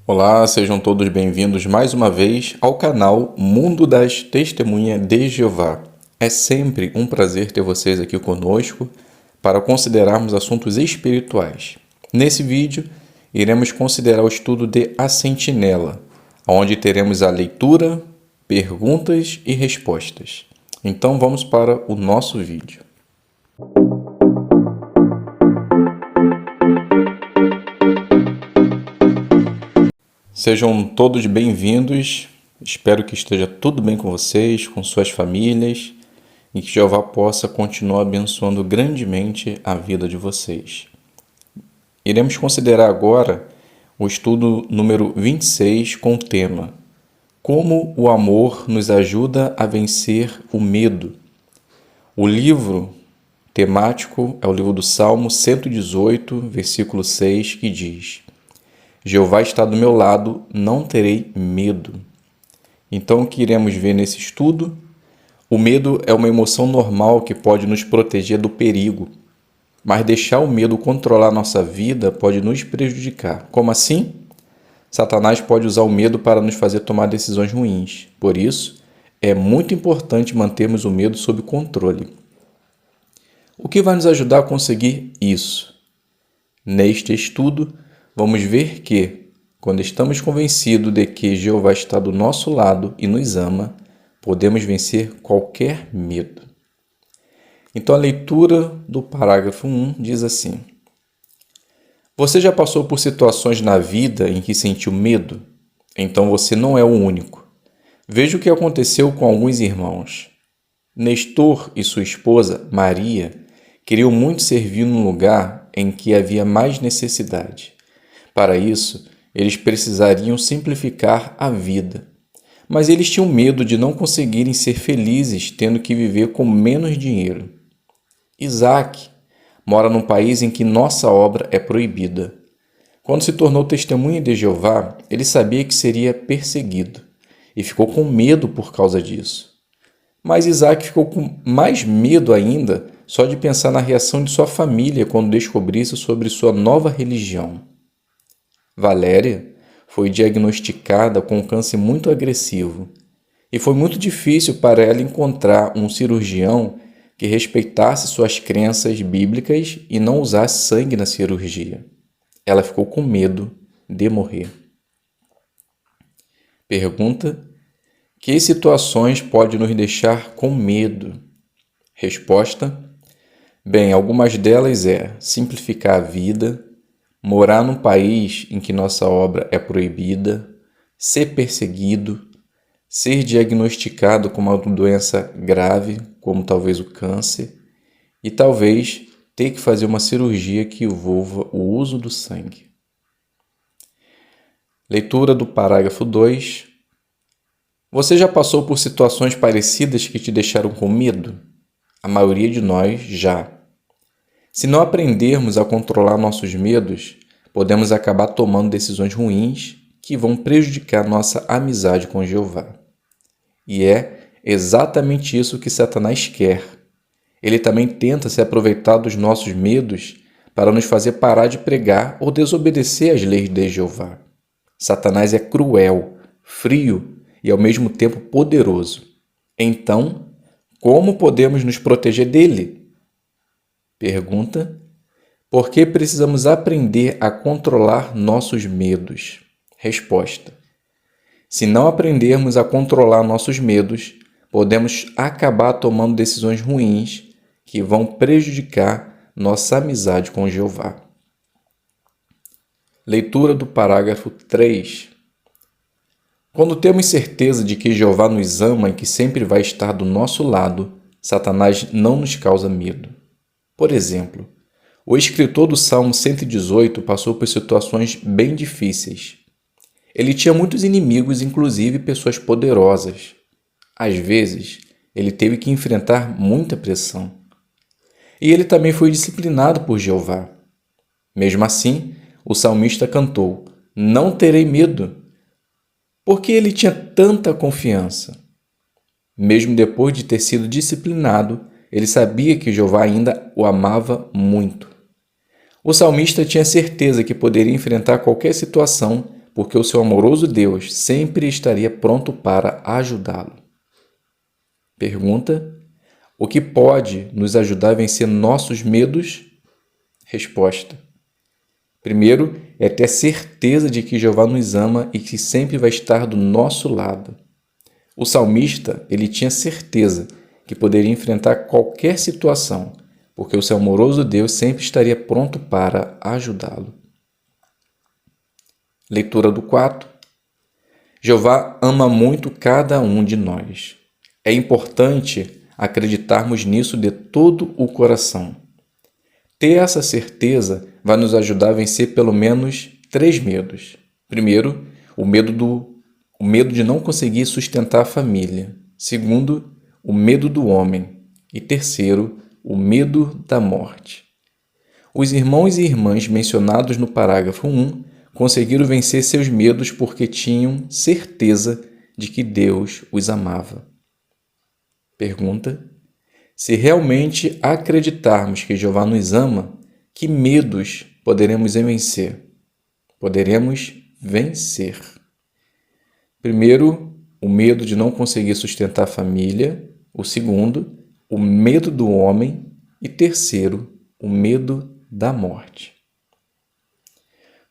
Olá, sejam todos bem-vindos mais uma vez ao canal Mundo das Testemunhas de Jeová. É sempre um prazer ter vocês aqui conosco para considerarmos assuntos espirituais. Nesse vídeo, iremos considerar o estudo de A Sentinela, onde teremos a leitura, perguntas e respostas. Então vamos para o nosso vídeo. Sejam todos bem-vindos, espero que esteja tudo bem com vocês, com suas famílias e que Jeová possa continuar abençoando grandemente a vida de vocês. Iremos considerar agora o estudo número 26 com o tema Como o amor nos ajuda a vencer o medo. O livro temático é o livro do Salmo 118, versículo 6, que diz: Jeová está do meu lado, não terei medo. Então, o que iremos ver nesse estudo? O medo é uma emoção normal que pode nos proteger do perigo, mas deixar o medo controlar nossa vida pode nos prejudicar. Como assim? Satanás pode usar o medo para nos fazer tomar decisões ruins. Por isso, é muito importante mantermos o medo sob controle. O que vai nos ajudar a conseguir isso? Neste estudo, vamos ver que, quando estamos convencidos de que Jeová está do nosso lado e nos ama, podemos vencer qualquer medo. Então, a leitura do parágrafo 1 diz assim: Você já passou por situações na vida em que sentiu medo? Então você não é o único. Veja o que aconteceu com alguns irmãos. Nestor e sua esposa, Maria, queriam muito servir num lugar em que havia mais necessidade. Para isso, eles precisariam simplificar a vida. Mas eles tinham medo de não conseguirem ser felizes tendo que viver com menos dinheiro. Isaac mora num país em que nossa obra é proibida. Quando se tornou testemunha de Jeová, ele sabia que seria perseguido e ficou com medo por causa disso. Mas Isaac ficou com mais medo ainda só de pensar na reação de sua família quando descobrisse sobre sua nova religião. Valéria foi diagnosticada com um câncer muito agressivo e foi muito difícil para ela encontrar um cirurgião que respeitasse suas crenças bíblicas e não usasse sangue na cirurgia. Ela ficou com medo de morrer. Pergunta: que situações podem nos deixar com medo? Resposta: bem, algumas delas é simplificar a vida, morar num país em que nossa obra é proibida, ser perseguido, ser diagnosticado com uma doença grave, como talvez o câncer, e talvez ter que fazer uma cirurgia que envolva o uso do sangue. Leitura do parágrafo 2. Você já passou por situações parecidas que te deixaram com medo? A maioria de nós já. Se não aprendermos a controlar nossos medos, podemos acabar tomando decisões ruins que vão prejudicar nossa amizade com Jeová. E é exatamente isso que Satanás quer. Ele também tenta se aproveitar dos nossos medos para nos fazer parar de pregar ou desobedecer às leis de Jeová. Satanás é cruel, frio e ao mesmo tempo poderoso. Então, como podemos nos proteger dele? Pergunta: por que precisamos aprender a controlar nossos medos? Resposta: se não aprendermos a controlar nossos medos, podemos acabar tomando decisões ruins que vão prejudicar nossa amizade com Jeová. Leitura do parágrafo 3. Quando temos certeza de que Jeová nos ama e que sempre vai estar do nosso lado, Satanás não nos causa medo. Por exemplo, o escritor do Salmo 118 passou por situações bem difíceis. Ele tinha muitos inimigos, inclusive pessoas poderosas. Às vezes, ele teve que enfrentar muita pressão. E ele também foi disciplinado por Jeová. Mesmo assim, o salmista cantou: Não terei medo. Porque ele tinha tanta confiança. Mesmo depois de ter sido disciplinado, ele sabia que Jeová ainda o amava muito. O salmista tinha certeza que poderia enfrentar qualquer situação porque o seu amoroso Deus sempre estaria pronto para ajudá-lo. Pergunta: o que pode nos ajudar a vencer nossos medos? Resposta: primeiro é ter certeza de que Jeová nos ama e que sempre vai estar do nosso lado. O salmista, ele tinha certeza que poderia enfrentar qualquer situação, porque o seu amoroso Deus sempre estaria pronto para ajudá-lo. Leitura do 4. Jeová ama muito cada um de nós. É importante acreditarmos nisso de todo o coração. Ter essa certeza vai nos ajudar a vencer pelo menos 3 medos. Primeiro, o medo de não conseguir sustentar a família. Segundo, o medo do homem. E terceiro, o medo da morte. Os irmãos e irmãs mencionados no parágrafo 1 conseguiram vencer seus medos porque tinham certeza de que Deus os amava. Pergunta: se realmente acreditarmos que Jeová nos ama, que medos poderemos vencer? Poderemos vencer. Primeiro, o medo de não conseguir sustentar a família. O segundo, o medo do homem. E terceiro, o medo da morte.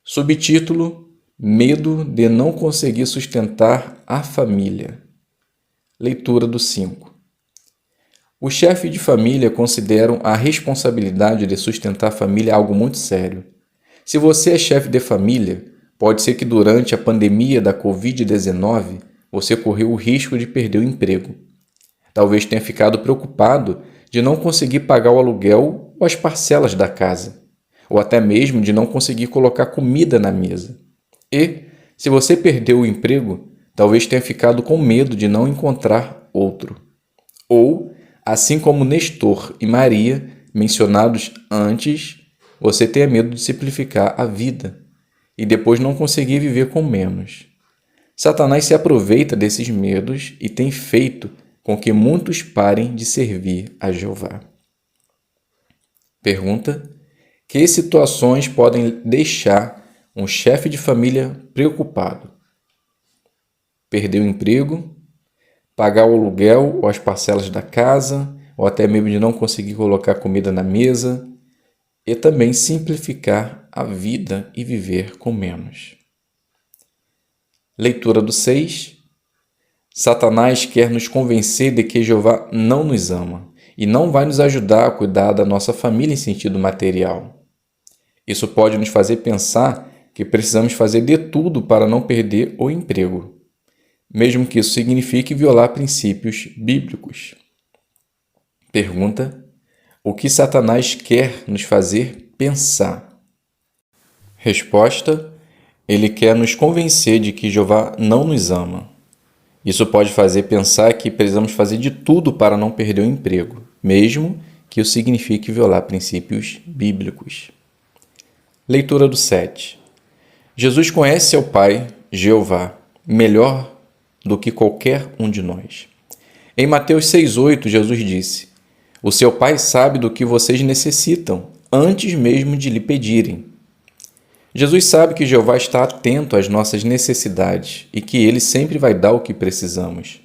Subtítulo: medo de não conseguir sustentar a família. Leitura do 5. Os chefes de família consideram a responsabilidade de sustentar a família algo muito sério. Se você é chefe de família, pode ser que durante a pandemia da Covid-19 você correu o risco de perder o emprego. Talvez tenha ficado preocupado de não conseguir pagar o aluguel ou as parcelas da casa, ou até mesmo de não conseguir colocar comida na mesa. E, se você perdeu o emprego, talvez tenha ficado com medo de não encontrar outro. Ou, assim como Nestor e Maria, mencionados antes, você tenha medo de simplificar a vida e depois não conseguir viver com menos. Satanás se aproveita desses medos e tem feito com que muitos parem de servir a Jeová. Pergunta: que situações podem deixar um chefe de família preocupado? Perder o emprego, pagar o aluguel ou as parcelas da casa, ou até mesmo de não conseguir colocar comida na mesa, e também simplificar a vida e viver com menos. Leitura do 6. Satanás quer nos convencer de que Jeová não nos ama e não vai nos ajudar a cuidar da nossa família em sentido material. Isso pode nos fazer pensar que precisamos fazer de tudo para não perder o emprego, mesmo que isso signifique violar princípios bíblicos. Pergunta: o que Satanás quer nos fazer pensar? Resposta: ele quer nos convencer de que Jeová não nos ama. Isso pode fazer pensar que precisamos fazer de tudo para não perder o emprego, mesmo que isso signifique violar princípios bíblicos. Leitura do 7. Jesus conhece seu Pai, Jeová, melhor do que qualquer um de nós. Em Mateus 6,8, Jesus disse: o seu Pai sabe do que vocês necessitam, antes mesmo de lhe pedirem. Jesus sabe que Jeová está atento às nossas necessidades e que Ele sempre vai dar o que precisamos.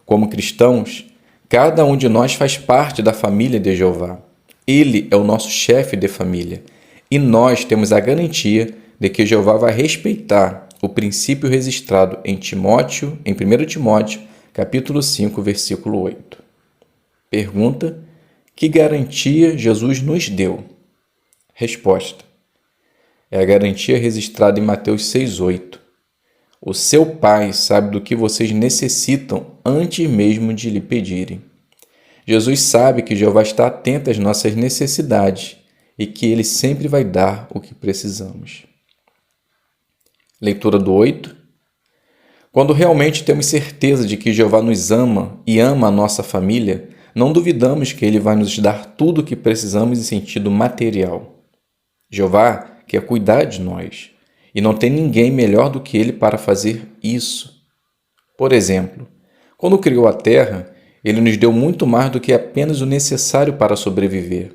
Como cristãos, cada um de nós faz parte da família de Jeová. Ele é o nosso chefe de família e nós temos a garantia de que Jeová vai respeitar o princípio registrado em 1 Timóteo, capítulo 5, versículo 8. Pergunta: que garantia Jesus nos deu? Resposta: é a garantia registrada em Mateus 6,8. O seu Pai sabe do que vocês necessitam antes mesmo de lhe pedirem. Jesus sabe que Jeová está atento às nossas necessidades e que Ele sempre vai dar o que precisamos. Leitura do 8. Quando realmente temos certeza de que Jeová nos ama e ama a nossa família, não duvidamos que Ele vai nos dar tudo o que precisamos em sentido material. Jeová quer cuidar de nós, e não tem ninguém melhor do que Ele para fazer isso. Por exemplo, quando criou a Terra, Ele nos deu muito mais do que apenas o necessário para sobreviver.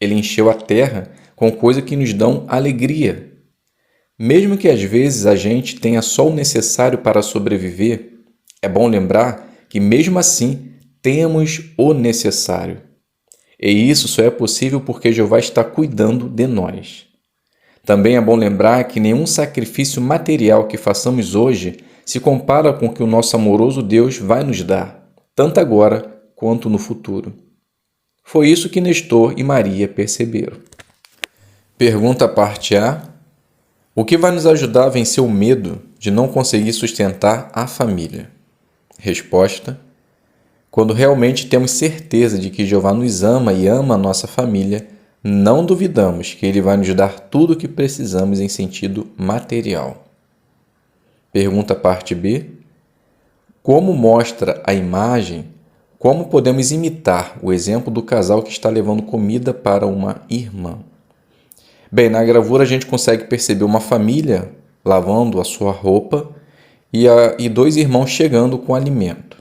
Ele encheu a Terra com coisas que nos dão alegria. Mesmo que às vezes a gente tenha só o necessário para sobreviver, é bom lembrar que mesmo assim temos o necessário. E isso só é possível porque Jeová está cuidando de nós. Também é bom lembrar que nenhum sacrifício material que façamos hoje se compara com o que o nosso amoroso Deus vai nos dar, tanto agora quanto no futuro. Foi isso que Nestor e Maria perceberam. Pergunta parte A. O que vai nos ajudar a vencer o medo de não conseguir sustentar a família? Resposta: quando realmente temos certeza de que Jeová nos ama e ama a nossa família, não duvidamos que Ele vai nos dar tudo o que precisamos em sentido material. Pergunta parte B. Como mostra a imagem, como podemos imitar o exemplo do casal que está levando comida para uma irmã? Bem, na gravura a gente consegue perceber uma família lavando a sua roupa e dois irmãos chegando com alimento.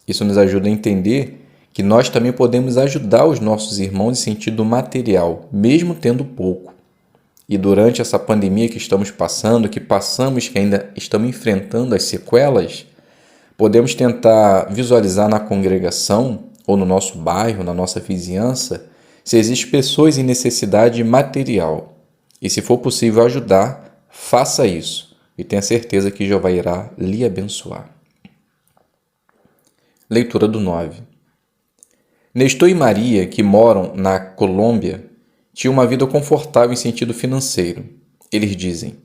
Isso nos ajuda a entender que nós também podemos ajudar os nossos irmãos em sentido material, mesmo tendo pouco. E durante essa pandemia que estamos passando, que ainda estamos enfrentando as sequelas, podemos tentar visualizar na congregação, ou no nosso bairro, na nossa vizinhança, se existem pessoas em necessidade material. E se for possível ajudar, faça isso. E tenha certeza que Jeová irá lhe abençoar. Leitura do 9. Nestor e Maria, que moram na Colômbia, tinham uma vida confortável em sentido financeiro. Eles dizem: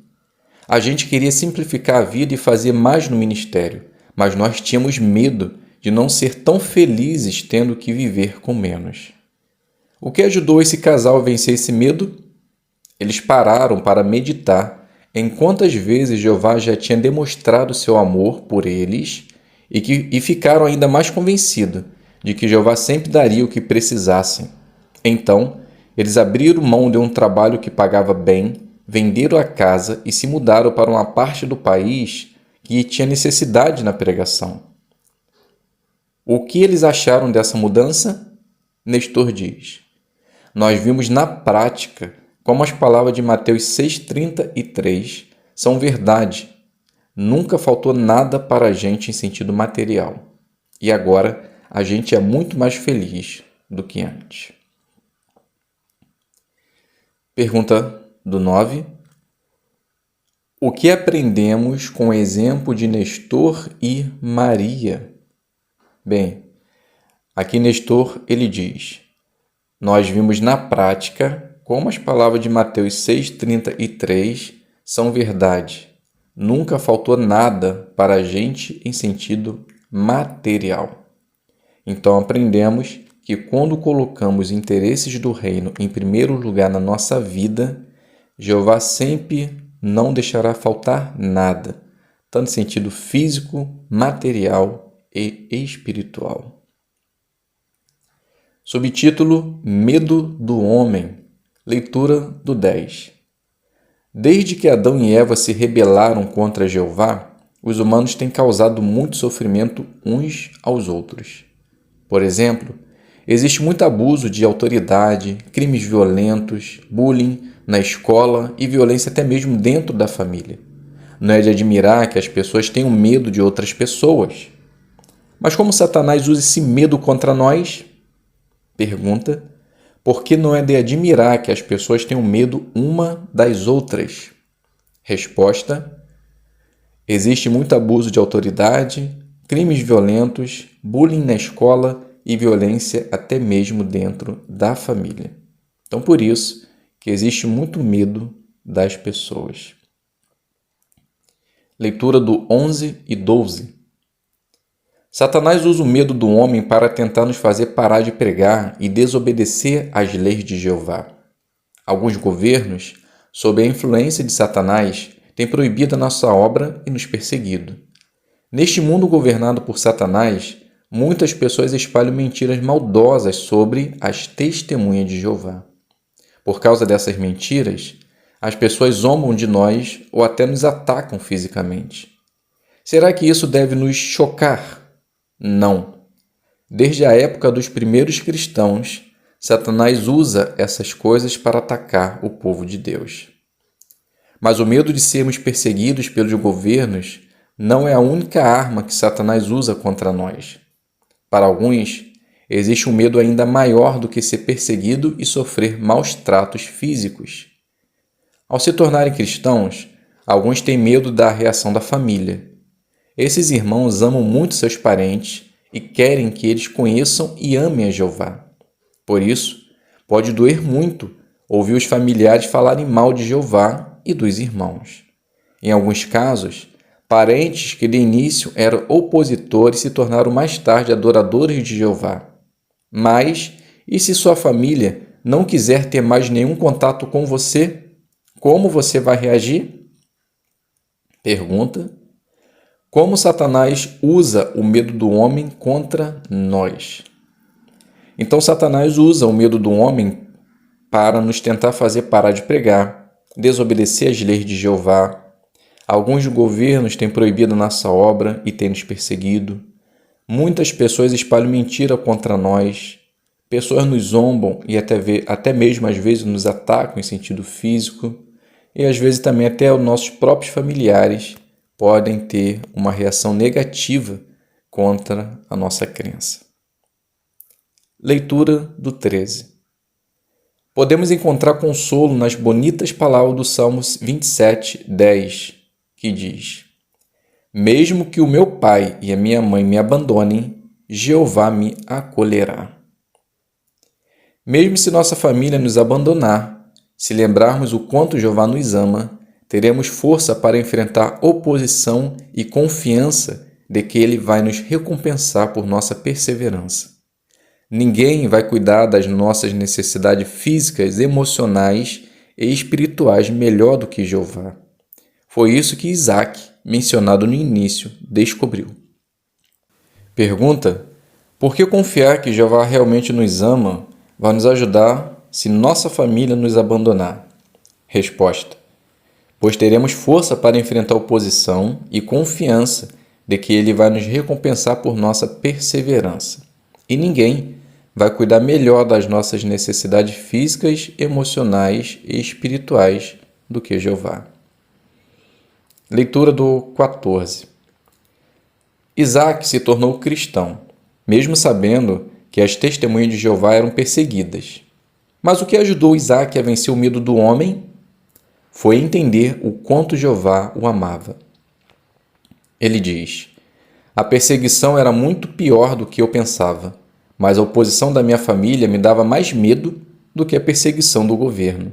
a gente queria simplificar a vida e fazer mais no ministério, mas nós tínhamos medo de não ser tão felizes tendo que viver com menos. O que ajudou esse casal a vencer esse medo? Eles pararam para meditar em quantas vezes Jeová já tinha demonstrado seu amor por eles e ficaram ainda mais convencidos de que Jeová sempre daria o que precisassem. Então, eles abriram mão de um trabalho que pagava bem, venderam a casa e se mudaram para uma parte do país que tinha necessidade na pregação. O que eles acharam dessa mudança? Nestor diz: nós vimos na prática como as palavras de Mateus 6,33 são verdade. Nunca faltou nada para a gente em sentido material. E agora a gente é muito mais feliz do que antes. Pergunta do 9. O que aprendemos com o exemplo de Nestor e Maria? Bem, aqui Nestor ele diz: nós vimos na prática como as palavras de Mateus 6,33 são verdade. Nunca faltou nada para a gente em sentido material. Então aprendemos que quando colocamos interesses do reino em primeiro lugar na nossa vida, Jeová sempre não deixará faltar nada, tanto em sentido físico, material e espiritual. Subtítulo: Medo do Homem. Leitura do 10. Desde que Adão e Eva se rebelaram contra Jeová, os humanos têm causado muito sofrimento uns aos outros. Por exemplo, existe muito abuso de autoridade, crimes violentos, bullying na escola e violência até mesmo dentro da família. Não é de admirar que as pessoas tenham medo de outras pessoas. Mas como Satanás usa esse medo contra nós? Pergunta: por que não é de admirar que as pessoas tenham medo uma das outras? Resposta: existe muito abuso de autoridade, crimes violentos, bullying na escola e violência até mesmo dentro da família. Então, por isso que existe muito medo das pessoas. Leitura do 11 e 12. Satanás usa o medo do homem para tentar nos fazer parar de pregar e desobedecer às leis de Jeová. Alguns governos, sob a influência de Satanás, têm proibido a nossa obra e nos perseguido. Neste mundo governado por Satanás, muitas pessoas espalham mentiras maldosas sobre as testemunhas de Jeová. Por causa dessas mentiras, as pessoas zombam de nós ou até nos atacam fisicamente. Será que isso deve nos chocar? Não. Desde a época dos primeiros cristãos, Satanás usa essas coisas para atacar o povo de Deus. Mas o medo de sermos perseguidos pelos governos não é a única arma que Satanás usa contra nós. Para alguns, existe um medo ainda maior do que ser perseguido e sofrer maus tratos físicos. Ao se tornarem cristãos, alguns têm medo da reação da família. Esses irmãos amam muito seus parentes e querem que eles conheçam e amem a Jeová. Por isso, pode doer muito ouvir os familiares falarem mal de Jeová e dos irmãos. Em alguns casos, parentes que de início eram opositores se tornaram mais tarde adoradores de Jeová. Mas, e se sua família não quiser ter mais nenhum contato com você, como você vai reagir? Pergunta: como Satanás usa o medo do homem contra nós? Então, Satanás usa o medo do homem para nos tentar fazer parar de pregar, desobedecer às leis de Jeová. Alguns governos têm proibido nossa obra e têm nos perseguido. Muitas pessoas espalham mentira contra nós. Pessoas nos zombam e até mesmo às vezes nos atacam em sentido físico. E às vezes também até os nossos próprios familiares podem ter uma reação negativa contra a nossa crença. Leitura do 13. Podemos encontrar consolo nas bonitas palavras do Salmos 27, 10, que diz: mesmo que o meu pai e a minha mãe me abandonem, Jeová me acolherá. Mesmo se nossa família nos abandonar, se lembrarmos o quanto Jeová nos ama, teremos força para enfrentar oposição e confiança de que Ele vai nos recompensar por nossa perseverança. Ninguém vai cuidar das nossas necessidades físicas, emocionais e espirituais melhor do que Jeová. Foi isso que Isaac, mencionado no início, descobriu. Pergunta: por que confiar que Jeová realmente nos ama vai nos ajudar se nossa família nos abandonar? Resposta: pois teremos força para enfrentar oposição e confiança de que Ele vai nos recompensar por nossa perseverança. E ninguém vai cuidar melhor das nossas necessidades físicas, emocionais e espirituais do que Jeová. Leitura do 14. Isaac se tornou cristão, mesmo sabendo que as testemunhas de Jeová eram perseguidas. Mas o que ajudou Isaac a vencer o medo do homem foi entender o quanto Jeová o amava. Ele diz: a perseguição era muito pior do que eu pensava, mas a oposição da minha família me dava mais medo do que a perseguição do governo.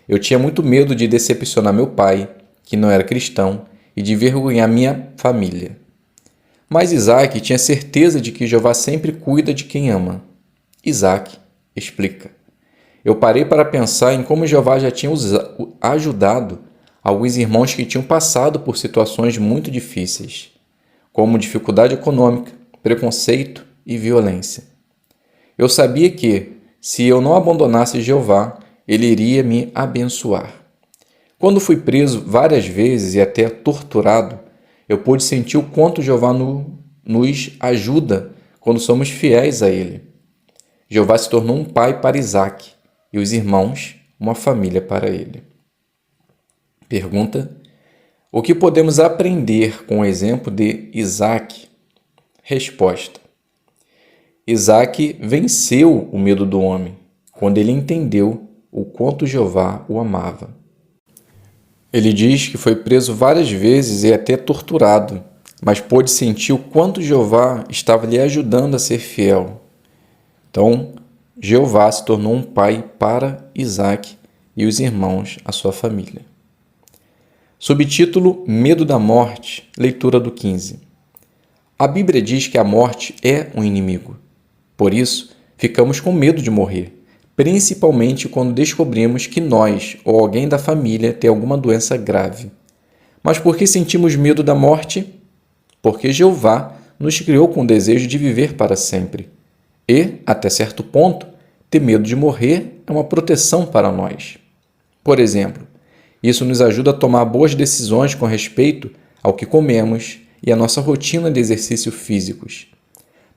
Eu tinha muito medo de decepcionar meu pai, que não era cristão, e de envergonhar minha família. Mas Isaac tinha certeza de que Jeová sempre cuida de quem ama. Isaac explica: eu parei para pensar em como Jeová já tinha ajudado alguns irmãos que tinham passado por situações muito difíceis, como dificuldade econômica, preconceito e violência. Eu sabia que, se eu não abandonasse Jeová, Ele iria me abençoar. Quando fui preso várias vezes e até torturado, eu pude sentir o quanto Jeová nos ajuda quando somos fiéis a Ele. Jeová se tornou um pai para Isaac e os irmãos uma família para ele. Pergunta: o que podemos aprender com o exemplo de Isaac? Resposta: Isaac venceu o medo do homem quando ele entendeu o quanto Jeová o amava. Ele diz que foi preso várias vezes e até torturado, mas pôde sentir o quanto Jeová estava lhe ajudando a ser fiel. Então, Jeová se tornou um pai para Isaac e os irmãos, a sua família. Subtítulo: Medo da morte, leitura do 15. A Bíblia diz que a morte é um inimigo. Por isso, ficamos com medo de morrer, principalmente quando descobrimos que nós ou alguém da família tem alguma doença grave. Mas por que sentimos medo da morte? Porque Jeová nos criou com o desejo de viver para sempre. E, até certo ponto, ter medo de morrer é uma proteção para nós. Por exemplo, isso nos ajuda a tomar boas decisões com respeito ao que comemos e à nossa rotina de exercícios físicos.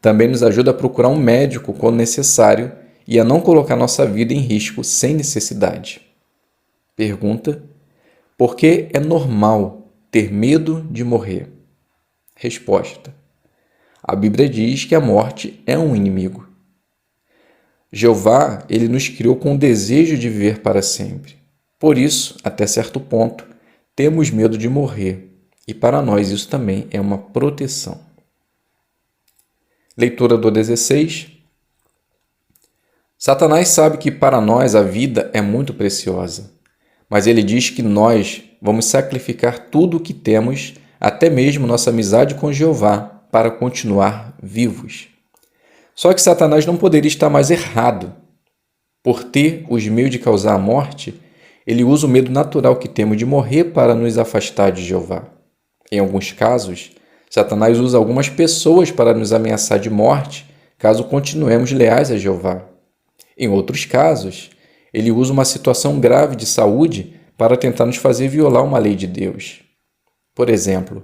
Também nos ajuda a procurar um médico quando necessário e a não colocar nossa vida em risco sem necessidade. Pergunta: Por que é normal ter medo de morrer? Resposta: a Bíblia diz que a morte é um inimigo. Jeová, ele nos criou com o desejo de viver para sempre. Por isso, até certo ponto, temos medo de morrer. E para nós isso também é uma proteção. Leitura do 16. Satanás sabe que para nós a vida é muito preciosa, mas ele diz que nós vamos sacrificar tudo o que temos, até mesmo nossa amizade com Jeová, para continuar vivos. Só que Satanás não poderia estar mais errado. Por ter os meios de causar a morte, ele usa o medo natural que temos de morrer para nos afastar de Jeová. Em alguns casos, Satanás usa algumas pessoas para nos ameaçar de morte, caso continuemos leais a Jeová. Em outros casos, ele usa uma situação grave de saúde para tentar nos fazer violar uma lei de Deus. Por exemplo,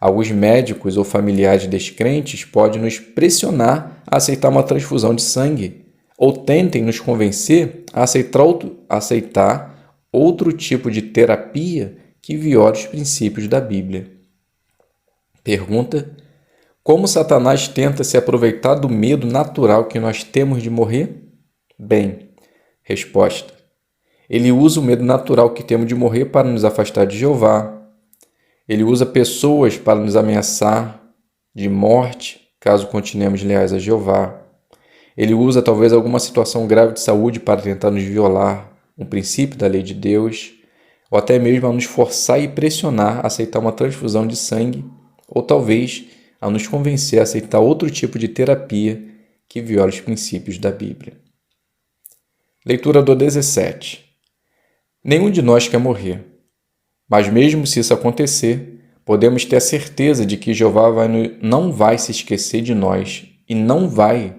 alguns médicos ou familiares descrentes podem nos pressionar a aceitar uma transfusão de sangue ou tentem nos convencer a aceitar outro tipo de terapia que viola os princípios da Bíblia. Pergunta: como Satanás tenta se aproveitar do medo natural que nós temos de morrer? Bem, resposta: ele usa o medo natural que temos de morrer para nos afastar de Jeová. Ele usa pessoas para nos ameaçar de morte, caso continuemos leais a Jeová. Ele usa talvez alguma situação grave de saúde para tentar nos violar um princípio da lei de Deus, ou até mesmo a nos forçar e pressionar a aceitar uma transfusão de sangue, ou talvez a nos convencer a aceitar outro tipo de terapia que viola os princípios da Bíblia. Leitura do 17. Nenhum de nós quer morrer. Mas mesmo se isso acontecer, podemos ter a certeza de que Jeová não vai se esquecer de nós e não vai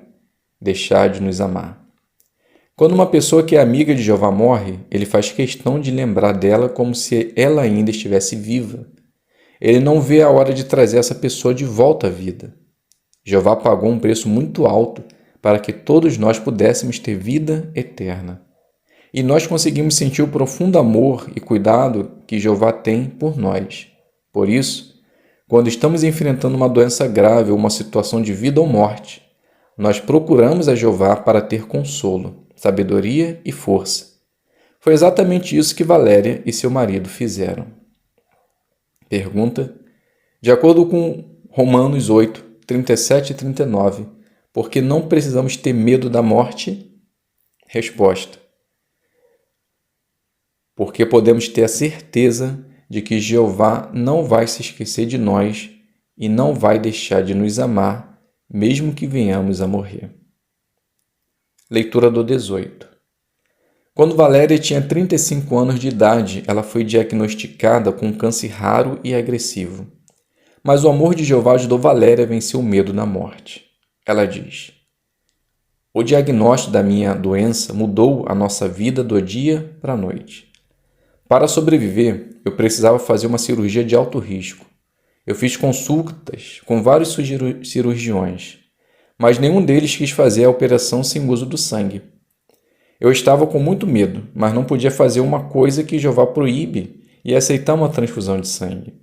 deixar de nos amar. Quando uma pessoa que é amiga de Jeová morre, ele faz questão de lembrar dela como se ela ainda estivesse viva. Ele não vê a hora de trazer essa pessoa de volta à vida. Jeová pagou um preço muito alto para que todos nós pudéssemos ter vida eterna. E nós conseguimos sentir o profundo amor e cuidado que Jeová tem por nós. Por isso, quando estamos enfrentando uma doença grave ou uma situação de vida ou morte, nós procuramos a Jeová para ter consolo, sabedoria e força. Foi exatamente isso que Valéria e seu marido fizeram. Pergunta: de acordo com Romanos 8, 37 e 39, por que não precisamos ter medo da morte? Resposta: porque podemos ter a certeza de que Jeová não vai se esquecer de nós e não vai deixar de nos amar, mesmo que venhamos a morrer. Leitura do 18. Quando Valéria tinha 35 anos de idade, ela foi diagnosticada com um câncer raro e agressivo. Mas o amor de Jeová ajudou Valéria a vencer o medo da morte. Ela diz: o diagnóstico da minha doença mudou a nossa vida do dia para a noite. Para sobreviver, eu precisava fazer uma cirurgia de alto risco. Eu fiz consultas com vários cirurgiões, mas nenhum deles quis fazer a operação sem uso do sangue. Eu estava com muito medo, mas não podia fazer uma coisa que Jeová proíbe e aceitar uma transfusão de sangue.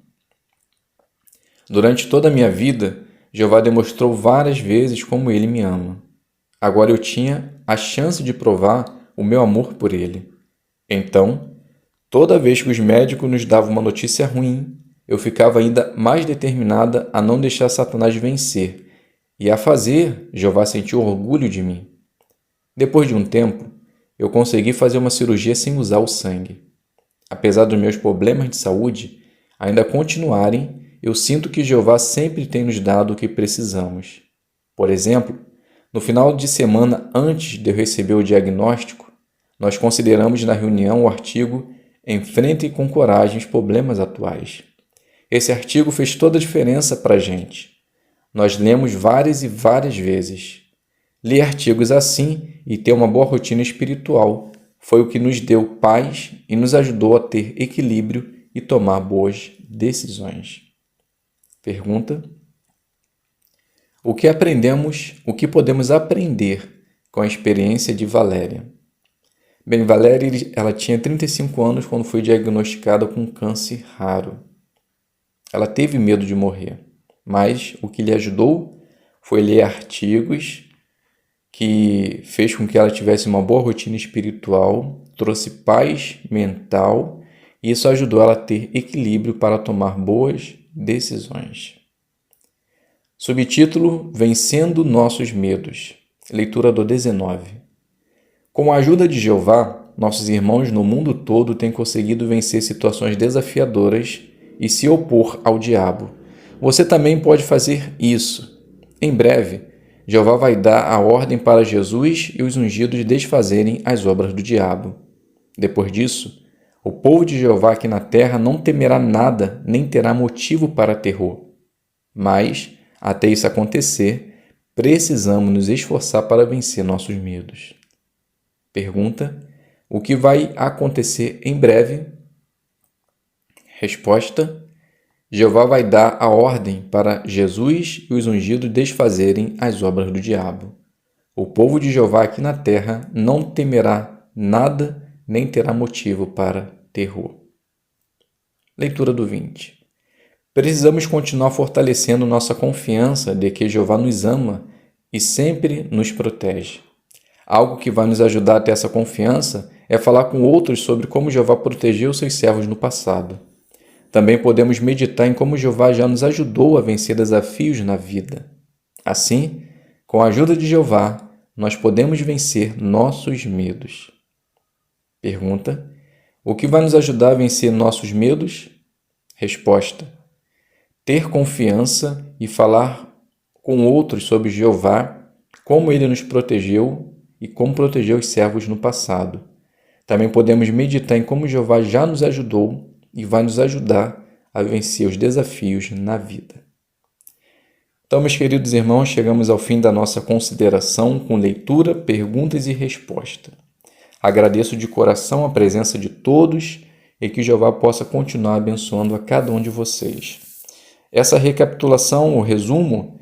Durante toda a minha vida, Jeová demonstrou várias vezes como Ele me ama. Agora eu tinha a chance de provar o meu amor por Ele. Então, toda vez que os médicos nos davam uma notícia ruim, eu ficava ainda mais determinada a não deixar Satanás vencer e a fazer Jeová sentir orgulho de mim. Depois de um tempo, eu consegui fazer uma cirurgia sem usar o sangue. Apesar dos meus problemas de saúde ainda continuarem, eu sinto que Jeová sempre tem nos dado o que precisamos. Por exemplo, no final de semana antes de eu receber o diagnóstico, nós consideramos na reunião o artigo Enfrente com coragem os problemas atuais. Esse artigo fez toda a diferença para a gente. Nós lemos várias e várias vezes. Ler artigos assim e ter uma boa rotina espiritual foi o que nos deu paz e nos ajudou a ter equilíbrio e tomar boas decisões. Pergunta: o que podemos aprender com a experiência de Valéria? Bem, Valéria, ela tinha 35 anos quando foi diagnosticada com câncer raro. Ela teve medo de morrer, mas o que lhe ajudou foi ler artigos que fez com que ela tivesse uma boa rotina espiritual, trouxe paz mental e isso ajudou ela a ter equilíbrio para tomar boas decisões. Subtítulo: Vencendo Nossos Medos. Leitura do 19. Com a ajuda de Jeová, nossos irmãos no mundo todo têm conseguido vencer situações desafiadoras e se opor ao diabo. Você também pode fazer isso. Em breve, Jeová vai dar a ordem para Jesus e os ungidos desfazerem as obras do diabo. Depois disso, o povo de Jeová aqui na terra não temerá nada nem terá motivo para terror. Mas, até isso acontecer, precisamos nos esforçar para vencer nossos medos. Pergunta: o que vai acontecer em breve? Resposta: Jeová vai dar a ordem para Jesus e os ungidos desfazerem as obras do diabo. O povo de Jeová aqui na terra não temerá nada nem terá motivo para terror. Leitura do 20. Precisamos continuar fortalecendo nossa confiança de que Jeová nos ama e sempre nos protege. Algo que vai nos ajudar a ter essa confiança é falar com outros sobre como Jeová protegeu seus servos no passado. Também podemos meditar em como Jeová já nos ajudou a vencer desafios na vida. Assim, com a ajuda de Jeová, nós podemos vencer nossos medos. Pergunta: o que vai nos ajudar a vencer nossos medos? Resposta: ter confiança e falar com outros sobre Jeová, como ele nos protegeu e como protegeu os servos no passado. Também podemos meditar em como Jeová já nos ajudou e vai nos ajudar a vencer os desafios na vida. Então, meus queridos irmãos, chegamos ao fim da nossa consideração com leitura, perguntas e resposta. Agradeço de coração a presença de todos e que Jeová possa continuar abençoando a cada um de vocês. Essa recapitulação, o resumo,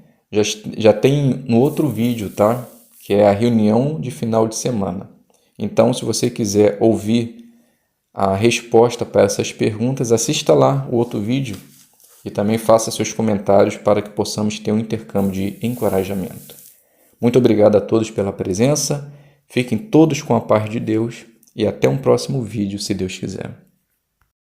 já tem no outro vídeo, tá? Que é a reunião de final de semana. Então, se você quiser ouvir a resposta para essas perguntas, assista lá o outro vídeo e também faça seus comentários para que possamos ter um intercâmbio de encorajamento. Muito obrigado a todos pela presença, fiquem todos com a paz de Deus e até um próximo vídeo, se Deus quiser.